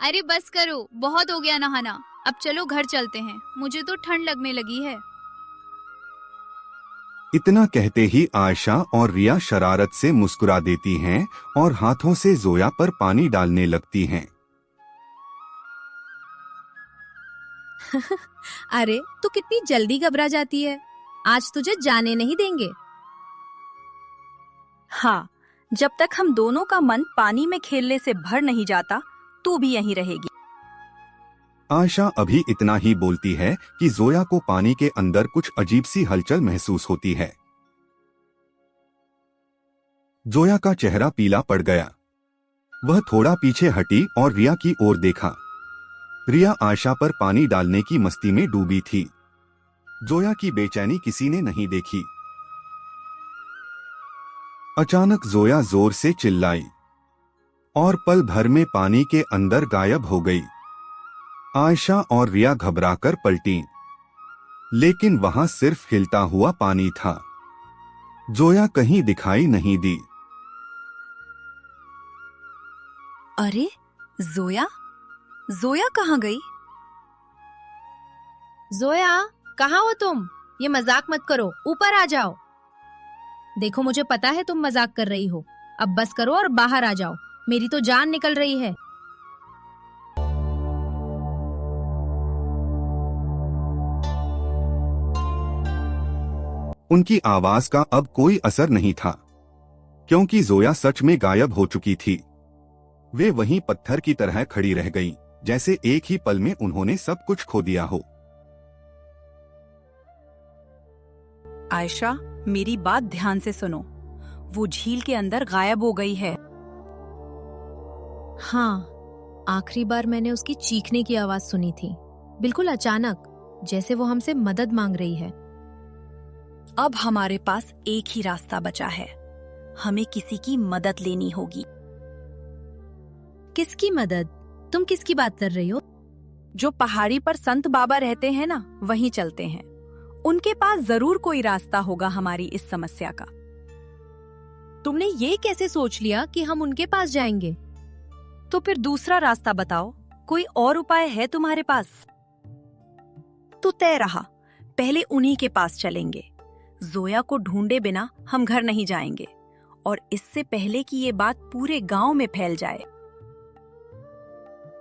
अरे बस करो, बहुत हो गया नहाना। अब चलो घर चलते हैं, मुझे तो ठंड लगने लगी है। इतना कहते ही आयशा और रिया शरारत से मुस्कुरा देती हैं और हाथों से जोया पर पानी डालने लगती हैं। अरे तू कितनी जल्दी घबरा जाती है, आज तुझे जाने नहीं देंगे। हाँ, जब तक हम दोनों का मन पानी में खेलने से भर नहीं जाता, तू भी यहीं रहेगी। आयशा अभी इतना ही बोलती है कि जोया को पानी के अंदर कुछ अजीब सी हलचल महसूस होती है। जोया का चेहरा पीला पड़ गया। वह थोड़ा पीछे हटी और रिया की ओर देखा। रिया आयशा पर पानी डालने की मस्ती में डूबी थी। जोया की बेचैनी किसी ने नहीं देखी। अचानक जोया जोर से चिल्लाई और पल भर में पानी के अंदर गायब हो गई। आयशा और रिया घबराकर पलटी, लेकिन वहां सिर्फ हिलता हुआ पानी था। जोया कहीं दिखाई नहीं दी। अरे जोया, जोया कहाँ गई? जोया, कहाँ हो तुम? ये मजाक मत करो, ऊपर आ जाओ। देखो मुझे पता है तुम मजाक कर रही हो, अब बस करो और बाहर आ जाओ, मेरी तो जान निकल रही है। उनकी आवाज का अब कोई असर नहीं था, क्योंकि जोया सच में गायब हो चुकी थी। वे वहीं पत्थर की तरह खड़ी रह गईं, जैसे एक ही पल में उन्होंने सब कुछ खो दिया हो। आयशा, मेरी बात ध्यान से सुनो। वो झील के अंदर गायब हो गई है। हाँ, आखिरी बार मैंने उसकी चीखने की आवाज सुनी थी, बिल्कुल अचानक, जैसे वो हमसे मदद मांग रही है। अब हमारे पास एक ही रास्ता बचा है, हमें किसी की मदद लेनी होगी। किसकी मदद? तुम किसकी बात कर रही हो? जो पहाड़ी पर संत बाबा रहते हैं ना, वहीं चलते हैं। उनके पास जरूर कोई रास्ता होगा हमारी इस समस्या का। तुमने ये कैसे सोच लिया कि हम उनके पास जाएंगे? तो फिर दूसरा रास्ता बताओ, कोई और उपाय है तुम्हारे पास? तू तय रहा, पहले उन्हीं के पास चलेंगे। जोया को ढूंढे बिना हम घर नहीं जाएंगे, और इससे पहले कि ये बात पूरे गांव में फैल जाए।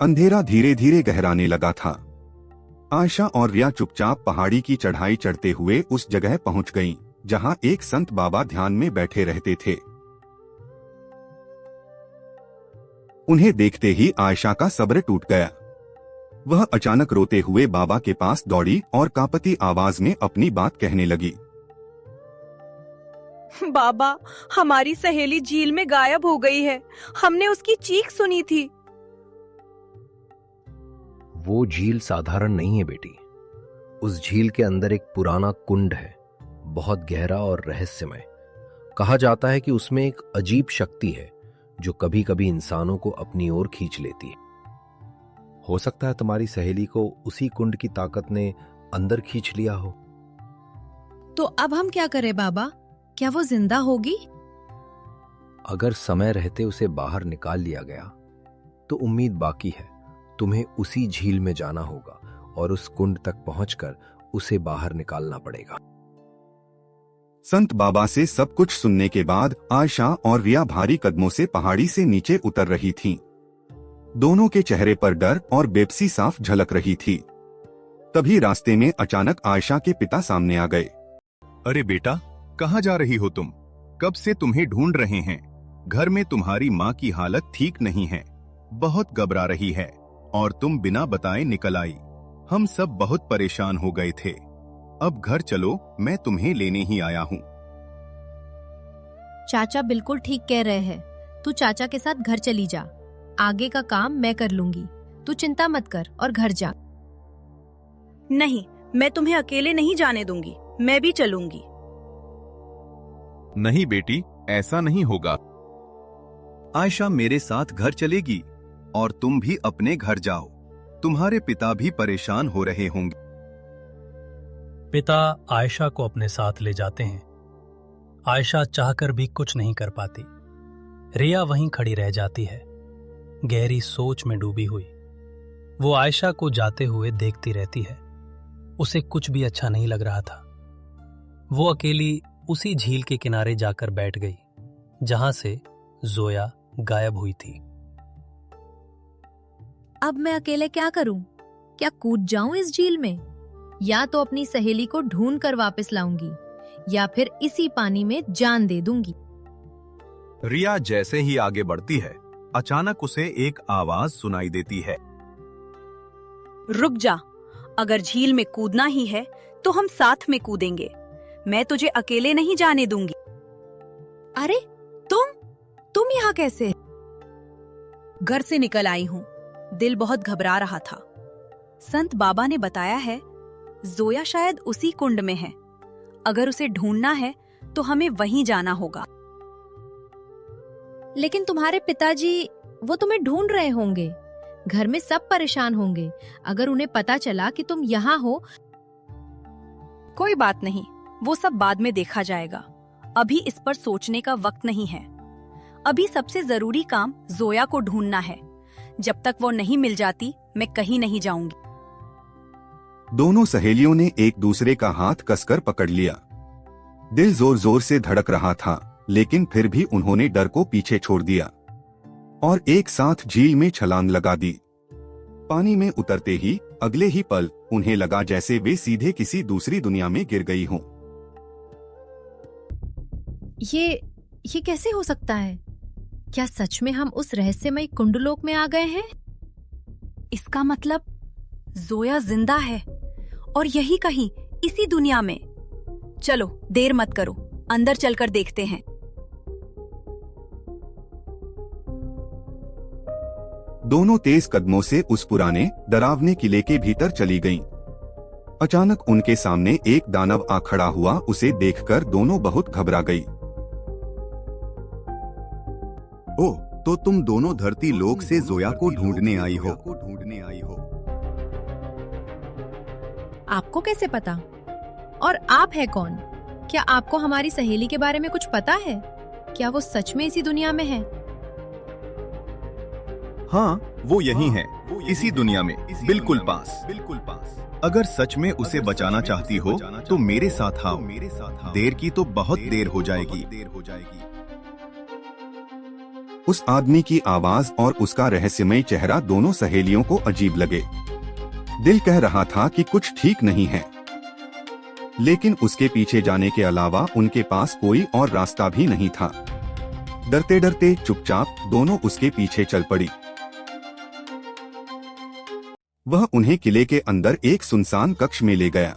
अंधेरा धीरे धीरे गहराने लगा था। आयशा और रिया चुपचाप पहाड़ी की चढ़ाई चढ़ते हुए उस जगह पहुंच गईं, जहां एक संत बाबा ध्यान में बैठे रहते थे। उन्हें देखते ही आयशा का सब्र टूट गया। वह अचानक रोते हुए बाबा के पास दौड़ी और कांपती आवाज में अपनी बात कहने लगी। बाबा, हमारी सहेली झील में गायब हो गई है। हमने उसकी चीख सुनी थी। वो झील साधारण नहीं है बेटी। उस झील के अंदर एक पुराना कुंड है, बहुत गहरा और रहस्यमय। कहा जाता है कि उसमें एक अजीब शक्ति है जो कभी कभी इंसानों को अपनी ओर खींच लेती है। हो सकता है तुम्हारी सहेली को उसी कुंड की ताकत ने अंदर खींच लिया हो। तो अब हम क्या करें बाबा? क्या वो जिंदा होगी? अगर समय रहते उसे बाहर निकाल लिया गया तो उम्मीद बाकी है। तुम्हें उसी झील में जाना होगा और उस कुंड तक पहुंचकर उसे बाहर निकालना पड़ेगा। संत बाबा से सब कुछ सुनने के बाद आयशा और रिया भारी कदमों से पहाड़ी से नीचे उतर रही थीं। दोनों के चेहरे पर डर और बेबसी साफ झलक रही थी। तभी रास्ते में अचानक आयशा के पिता सामने आ गए। अरे बेटा, कहाँ जा रही हो तुम? कब से तुम्हें ढूंढ रहे हैं। घर में तुम्हारी माँ की हालत ठीक नहीं है, बहुत घबरा रही है, और तुम बिना बताए निकल आई। हम सब बहुत परेशान हो गए थे। अब घर चलो, मैं तुम्हें लेने ही आया हूँ। चाचा बिल्कुल ठीक कह रहे हैं, तू चाचा के साथ घर चली जा, आगे का काम मैं कर लूंगी। तू चिंता मत कर और घर जा। नहीं, मैं तुम्हें अकेले नहीं जाने दूंगी, मैं भी चलूंगी। नहीं बेटी, ऐसा नहीं होगा। आयशा मेरे साथ घर चलेगी और तुम भी अपने घर जाओ। तुम्हारे पिता भी परेशान हो रहे होंगे। पिता आयशा को अपने साथ ले जाते हैं। आयशा चाहकर भी कुछ नहीं कर पाती। रिया वहीं खड़ी रह जाती है, गहरी सोच में डूबी हुई। वो आयशा को जाते हुए देखती रहती है। उसे कुछ भी अच्छा नहीं लग रहा था। वो अकेली उसी झील के किनारे जाकर बैठ गई जहां से जोया गायब हुई थी। अब मैं अकेले क्या करूं? क्या कूद जाऊं इस झील में? या तो अपनी सहेली को ढूंढ कर वापस लाऊंगी या फिर इसी पानी में जान दे दूंगी। रिया जैसे ही आगे बढ़ती है, अचानक उसे एक आवाज सुनाई देती है। रुक जा, अगर झील में कूदना ही है तो हम साथ में कूदेंगे। मैं तुझे अकेले नहीं जाने दूंगी। अरे तुम यहाँ कैसे? घर से निकल आई हूँ। दिल बहुत घबरा रहा था। संत बाबा ने बताया है जोया शायद उसी कुंड में है। अगर उसे ढूंढना है तो हमें वहीं जाना होगा। लेकिन तुम्हारे पिताजी, वो तुम्हें ढूंढ रहे होंगे। घर में सब परेशान होंगे अगर उन्हें पता चला कि तुम यहाँ हो। कोई बात नहीं, वो सब बाद में देखा जाएगा। अभी इस पर सोचने का वक्त नहीं है। अभी सबसे जरूरी काम जोया को ढूंढना है। जब तक वो नहीं मिल जाती मैं कहीं नहीं जाऊंगी। दोनों सहेलियों ने एक दूसरे का हाथ कसकर पकड़ लिया। दिल जोर जोर से धड़क रहा था, लेकिन फिर भी उन्होंने डर को पीछे छोड़ दिया और एक साथ झील में छलांग लगा दी। पानी में उतरते ही अगले ही पल उन्हें लगा जैसे वे सीधे किसी दूसरी दुनिया में गिर गई हों। ये कैसे हो सकता है? क्या सच में हम उस रहस्यमय कुंडलोक में आ गए हैं? इसका मतलब जोया जिंदा है और यही कहीं इसी दुनिया में। चलो देर मत करो, अंदर चलकर देखते हैं। दोनों तेज कदमों से उस पुराने डरावने किले के भीतर चली गईं। अचानक उनके सामने एक दानव आ खड़ा हुआ। उसे देखकर दोनों बहुत घबरा गई। ओह, तो तुम दोनों धरती लोक से जोया को ढूंढने आई हो। आपको कैसे पता? और आप है कौन? क्या आपको हमारी सहेली के बारे में कुछ पता है? क्या वो सच में इसी दुनिया में है? हाँ, वो यही है, इसी दुनिया में, बिल्कुल पास। अगर सच में उसे बचाना चाहती हो तो मेरे साथ आओ। देर की तो बहुत देर हो जाएगी। उस आदमी की आवाज और उसका रहस्यमय चेहरा दोनों सहेलियों को अजीब लगे। दिल कह रहा था कि कुछ ठीक नहीं है, लेकिन उसके पीछे जाने के अलावा उनके पास कोई और रास्ता भी नहीं था। डरते डरते चुपचाप दोनों उसके पीछे चल पड़ी। वह उन्हें किले के अंदर एक सुनसान कक्ष में ले गया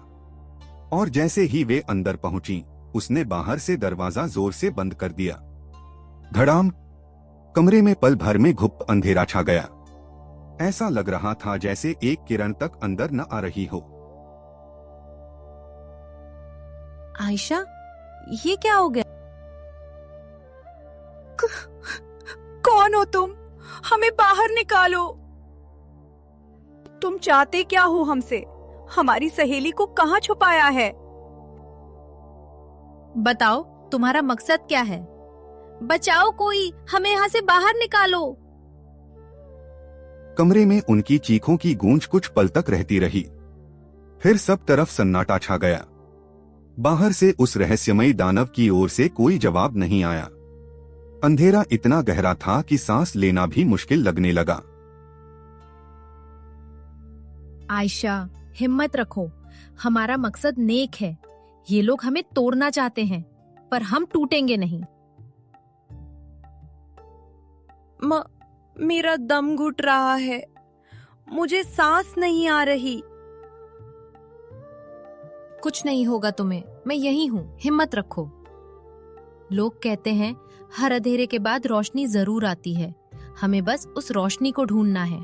और जैसे ही वे अंदर पहुंची, उसने बाहर से दरवाजा जोर से बंद कर दिया। धड़ाम! कमरे में पल भर में घुप अंधेरा छा गया। ऐसा लग रहा था जैसे एक किरण तक अंदर न आ रही हो। आयशा, ये क्या हो गया? कौन हो तुम? हमें बाहर निकालो। तुम चाहते क्या हो हमसे? हमारी सहेली को कहाँ छुपाया है? बताओ, तुम्हारा मकसद क्या है? बचाओ कोई, हमें यहाँ से बाहर निकालो। कमरे में उनकी चीखों की गूंज कुछ पल तक रहती रही, फिर सब तरफ सन्नाटा छा गया। बाहर से उस रहस्यमयी दानव की ओर से कोई जवाब नहीं आया। अंधेरा इतना गहरा था कि सांस लेना भी मुश्किल लगने लगा। आयशा, हिम्मत रखो, हमारा मकसद नेक है। ये लोग हमें तोड़ना चाहते हैं, पर हम टूटेंगे नहीं। मेरा दम घुट रहा है, मुझे सांस नहीं आ रही। कुछ नहीं होगा तुम्हें, मैं यही हूँ, हिम्मत रखो। लोग कहते हैं हर अंधेरे के बाद रोशनी जरूर आती है। हमें बस उस रोशनी को ढूंढना है।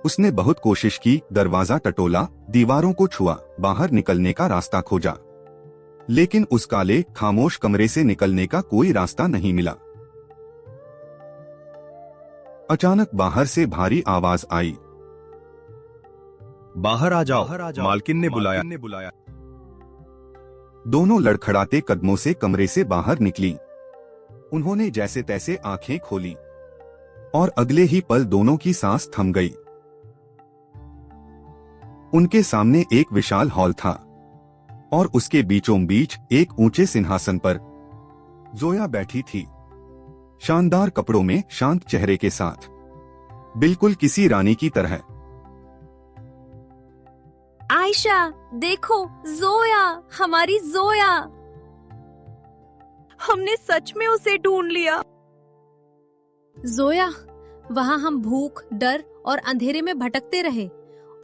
उसने बहुत कोशिश की, दरवाजा टटोला, दीवारों को छुआ, बाहर निकलने का रास्ता खोजा, लेकिन उस काले खामोश कमरे से निकलने का कोई रास्ता नहीं मिला। अचानक बाहर से भारी आवाज आई। बाहर आ जाओ, मालकिन ने बुलाया। दोनों लड़खड़ाते कदमों से कमरे से बाहर निकली। उन्होंने जैसे तैसे आंखें खोली और अगले ही पल दोनों की सांस थम गई। उनके सामने एक विशाल हॉल था और उसके बीचों बीच एक ऊंचे सिंहासन पर जोया बैठी थी, शानदार कपड़ों में, शांत चेहरे के साथ, बिल्कुल किसी रानी की तरह। आयशा, देखो, जोया, हमारी जोया। हमने सच में उसे ढूंढ लिया। जोया, वहाँ हम भूख, डर और अंधेरे में भटकते रहे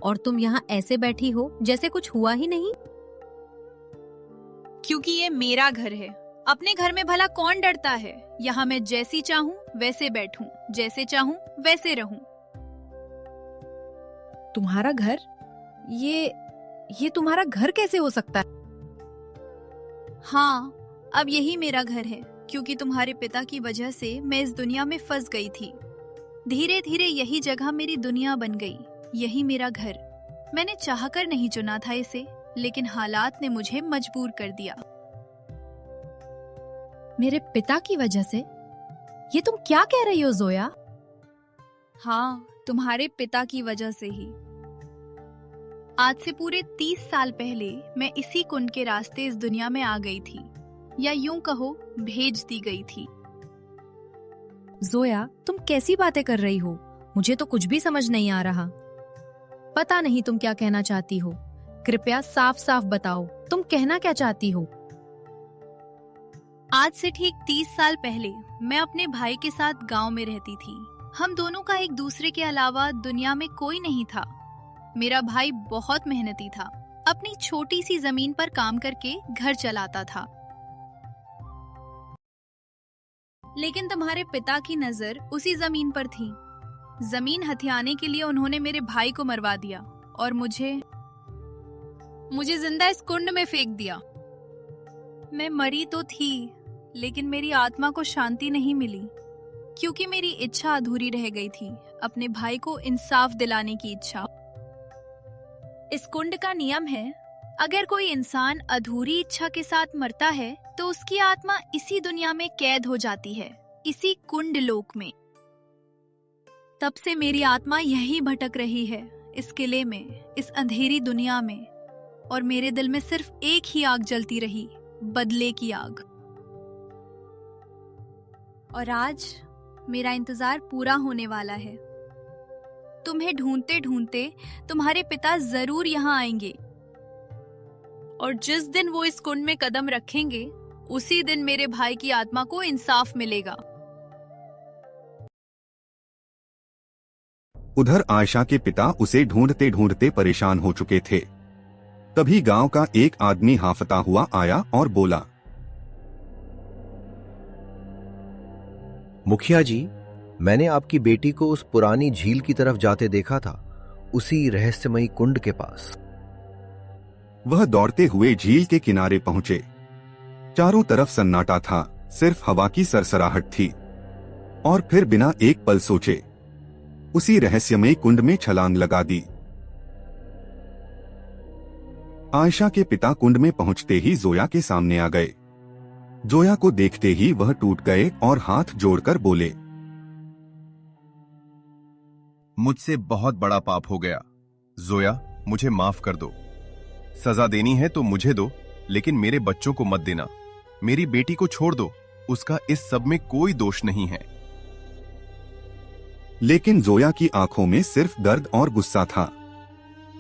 और तुम यहाँ ऐसे बैठी हो जैसे कुछ हुआ ही नहीं। क्योंकि ये मेरा घर है। अपने घर में भला कौन डरता है? यहाँ मैं जैसी चाहूँ वैसे बैठूं, जैसे चाहूँ वैसे रहूं। तुम्हारा घर? ये तुम्हारा घर कैसे हो सकता है? हाँ, अब यही मेरा घर है, क्योंकि तुम्हारे पिता की वजह से मैं इस दुनिया में फंस गई थी। धीरे धीरे यही जगह मेरी दुनिया बन गई, यही मेरा घर। मैंने चाहकर नहीं चुना था इसे, लेकिन हालात ने मुझे मजबूर कर दिया। मेरे पिता की वजह से? ये तुम क्या कह रही हो जोया? हाँ, तुम्हारे पिता की वजह से ही। आज से पूरे 30 साल पहले मैं इसी कुंड के रास्ते इस दुनिया में आ गई थी, या यूं कहो भेज दी गई थी। जोया, तुम कैसी बातें कर रही हो? मुझे तो कुछ भी समझ नहीं आ रहा। पता नहीं तुम क्या कहना चाहती हो। कृपया साफ साफ बताओ, तुम कहना क्या चाहती हो? आज से ठीक 30 साल पहले मैं अपने भाई के साथ गांव में रहती थी। हम दोनों का एक दूसरे के अलावा दुनिया में कोई नहीं था। मेरा भाई बहुत मेहनती था, अपनी छोटी सी जमीन पर काम करके घर चलाता था। लेकिन तुम्हारे पिता की नजर उसी जमीन पर थी। जमीन हथियाने के लिए उन्होंने मेरे भाई को मरवा दिया और मुझे जिंदा इस कुंड में फेंक दिया। मैं मरी तो थी, लेकिन मेरी आत्मा को शांति नहीं मिली, क्योंकि मेरी इच्छा अधूरी रह गई थी, अपने भाई को इंसाफ दिलाने की इच्छा। इस कुंड का नियम है, अगर कोई इंसान अधूरी इच्छा के साथ मरता है तो उसकी आत्मा इसी दुनिया में कैद हो जाती है, इसी कुंड लोक में। तब से मेरी आत्मा यहीं भटक रही है, इस किले में, इस अंधेरी दुनिया में, और मेरे दिल में सिर्फ एक ही आग जलती रही, बदले की आग। और आज मेरा इंतजार पूरा होने वाला है। तुम्हें ढूंढते ढूंढते तुम्हारे पिता जरूर यहाँ आएंगे, और जिस दिन वो इस कुंड में कदम रखेंगे, उसी दिन मेरे भाई की आत्मा को इंसाफ मिलेगा। उधर आयशा के पिता उसे ढूंढते ढूंढते परेशान हो चुके थे। तभी गांव का एक आदमी हांफता हुआ आया और बोला, मुखिया जी, मैंने आपकी बेटी को उस पुरानी झील की तरफ जाते देखा था, उसी रहस्यमयी कुंड के पास। वह दौड़ते हुए झील के किनारे पहुंचे। चारों तरफ सन्नाटा था, सिर्फ हवा की सरसराहट थी। और फिर बिना एक पल सोचे उसी रहस्यमयी कुंड में छलांग लगा दी। आयशा के पिता कुंड में पहुंचते ही जोया के सामने आ गए। जोया को देखते ही वह टूट गए और हाथ जोड़कर बोले, मुझसे बहुत बड़ा पाप हो गया। जोया, मुझे माफ कर दो। सजा देनी है तो मुझे दो, लेकिन मेरे बच्चों को मत देना। मेरी बेटी को छोड़ दो, उसका इस सब में कोई दोष नहीं है। लेकिन जोया की आंखों में सिर्फ दर्द और गुस्सा था।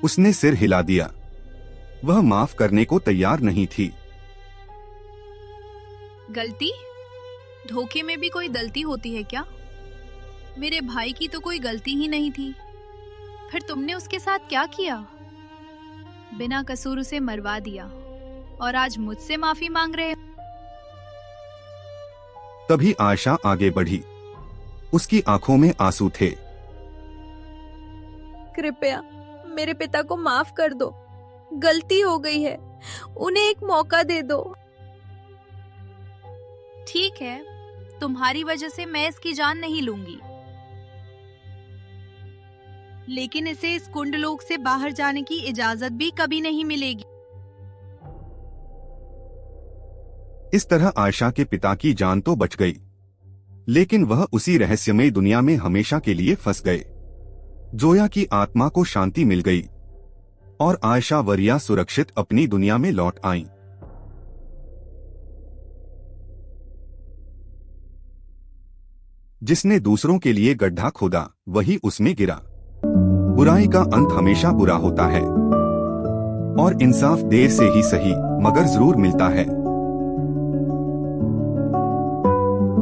उसने सिर हिला दिया। वह माफ करने को तैयार नहीं थी। गलती? धोखे में भी कोई गलती होती है क्या? मेरे भाई की तो कोई गलती ही नहीं थी। फिर तुमने उसके साथ क्या किया? बिना कसूर उसे मरवा दिया, और आज मुझसे माफी मांग रहे हो? तभी आयशा आगे बढ़ी। उसकी आंखों में आंसू थे। कृपया मेरे पिता को माफ कर दो, गलती हो गई है, उन्हें एक मौका दे दो। ठीक है, तुम्हारी वजह से मैं इसकी जान नहीं लूंगी, लेकिन इसे इस कुंडलोक से बाहर जाने की इजाजत भी कभी नहीं मिलेगी। इस तरह आयशा के पिता की जान तो बच गई, लेकिन वह उसी रहस्यमय दुनिया में हमेशा के लिए फंस गए। जोया की आत्मा को शांति मिल गई और आयशा व रिया सुरक्षित अपनी दुनिया में लौट आईं। जिसने दूसरों के लिए गड्ढा खोदा वही उसमें गिरा। बुराई का अंत हमेशा बुरा होता है और इंसाफ देर से ही सही मगर जरूर मिलता है।